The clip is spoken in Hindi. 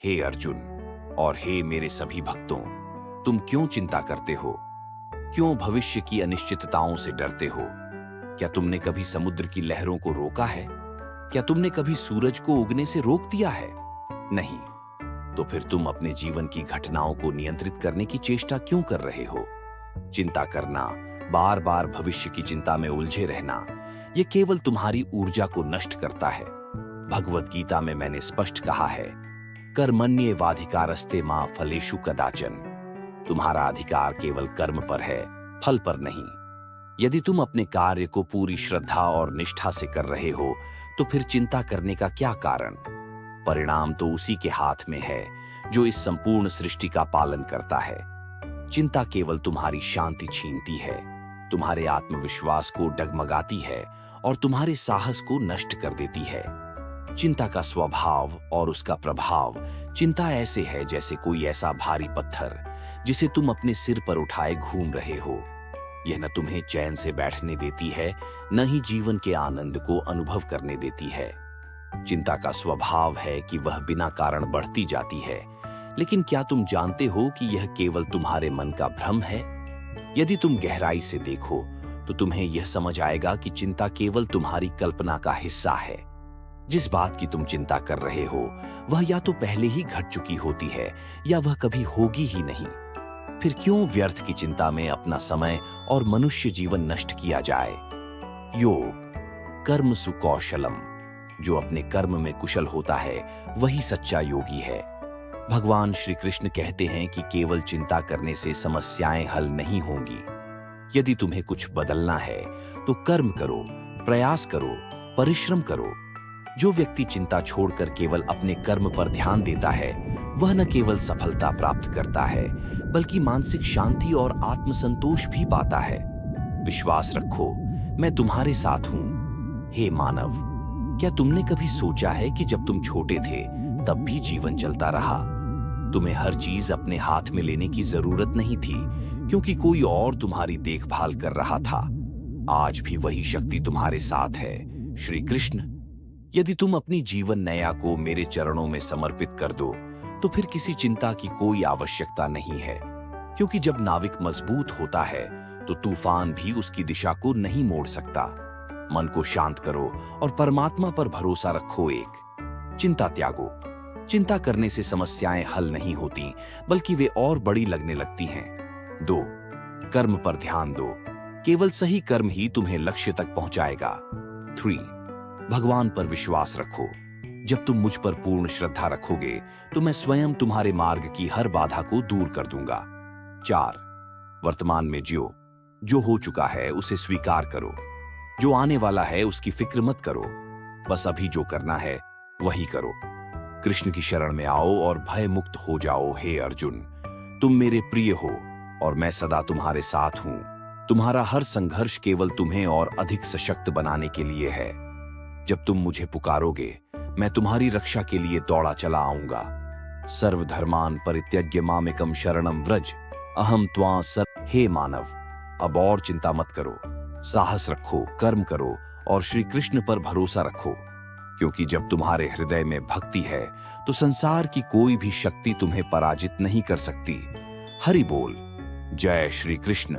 हे अर्जुन और हे मेरे सभी भक्तों, तुम क्यों चिंता करते हो? क्यों भविष्य की अनिश्चितताओं से डरते हो? क्या तुमने कभी समुद्र की लहरों को रोका है? क्या तुमने कभी सूरज को उगने से रोक दिया है? नहीं। तो फिर तुम अपने जीवन की घटनाओं को नियंत्रित करने की चेष्टा क्यों कर रहे हो? चिंता करना, बार बार भविष्य की चिंता में उलझे रहना, यह केवल तुम्हारी ऊर्जा को नष्ट करता है। भगवत गीता में मैंने स्पष्ट कहा है, कर्मण्येवाधिकारस्ते मा फलेषु कदाचन। तुम्हारा अधिकार केवल कर्म पर है, फल पर नहीं। यदि तुम अपने कार्य को पूरी श्रद्धा और निष्ठा से कर रहे हो तो फिर चिंता करने का क्या कारण? परिणाम तो उसी के हाथ में है जो इस संपूर्ण सृष्टि का पालन करता है। चिंता केवल तुम्हारी शांति छीनती है, तुम्हारे आत्मविश्वास को डगमगाती है और तुम्हारे साहस को नष्ट कर देती है। चिंता का स्वभाव और उसका प्रभाव, चिंता ऐसे है जैसे कोई ऐसा भारी पत्थर जिसे तुम अपने सिर पर उठाए घूम रहे हो। यह न तुम्हें चैन से बैठने देती है, न ही जीवन के आनंद को अनुभव करने देती है। चिंता का स्वभाव है कि वह बिना कारण बढ़ती जाती है, लेकिन क्या तुम जानते हो कि यह केवल तुम्हारे मन का भ्रम है? यदि तुम गहराई से देखो तो तुम्हें यह समझ आएगा कि चिंता केवल तुम्हारी कल्पना का हिस्सा है। जिस बात की तुम चिंता कर रहे हो वह या तो पहले ही घट चुकी होती है या वह कभी होगी ही नहीं। फिर क्यों व्यर्थ की चिंता में अपना समय और मनुष्य जीवन नष्ट किया जाए? योग कर्म सुकौशलम, जो अपने कर्म में कुशल होता है वही सच्चा योगी है। भगवान श्री कृष्ण कहते हैं कि केवल चिंता करने से समस्याएं हल नहीं होंगी। यदि तुम्हें कुछ बदलना है तो कर्म करो, प्रयास करो, परिश्रम करो। जो व्यक्ति चिंता छोड़कर केवल अपने कर्म पर ध्यान देता है वह न केवल सफलता प्राप्त करता है बल्कि मानसिक शांति और आत्मसंतोष भी पाता है। विश्वास रखो, मैं तुम्हारे साथ हूं। हे मानव, क्या तुमने कभी सोचा है कि जब तुम छोटे थे तब भी जीवन चलता रहा? तुम्हें हर चीज अपने हाथ में लेने की जरूरत नहीं थी क्योंकि कोई और तुम्हारी देखभाल कर रहा था। आज भी वही शक्ति तुम्हारे साथ है, श्री कृष्ण। यदि तुम अपनी जीवन नया को मेरे चरणों में समर्पित कर दो तो फिर किसी चिंता की कोई आवश्यकता नहीं है, क्योंकि जब नाविक मजबूत होता है तो तूफान भी उसकी दिशा को नहीं मोड़ सकता। मन को शांत करो और परमात्मा पर भरोसा रखो। एक, चिंता त्यागो। चिंता करने से समस्याएं हल नहीं होती बल्कि वे और बड़ी लगने लगती हैं। 2, कर्म पर ध्यान दो। केवल सही कर्म ही तुम्हें लक्ष्य तक पहुंचाएगा। 3, भगवान पर विश्वास रखो। जब तुम मुझ पर पूर्ण श्रद्धा रखोगे तो मैं स्वयं तुम्हारे मार्ग की हर बाधा को दूर कर दूंगा। 4, वर्तमान में जियो। जो हो चुका है उसे स्वीकार करो, जो आने वाला है उसकी फिक्र मत करो। बस अभी जो करना है वही करो। कृष्ण की शरण में आओ और भय मुक्त हो जाओ। हे अर्जुन, तुम मेरे प्रिय हो और मैं सदा तुम्हारे साथ हूं। तुम्हारा हर संघर्ष केवल तुम्हें और अधिक सशक्त बनाने के लिए है। जब तुम मुझे पुकारोगे मैं तुम्हारी रक्षा के लिए दौड़ा चला आऊंगा। सर्वधर्मान परित्यज्य मामेकम शरणम व्रज, अहम त्वां सर्व। हे मानव, अब और चिंता मत करो। साहस रखो, कर्म करो और श्री कृष्ण पर भरोसा रखो, क्योंकि जब तुम्हारे हृदय में भक्ति है तो संसार की कोई भी शक्ति तुम्हें पराजित नहीं कर सकती। हरि बोल। जय श्री कृष्ण।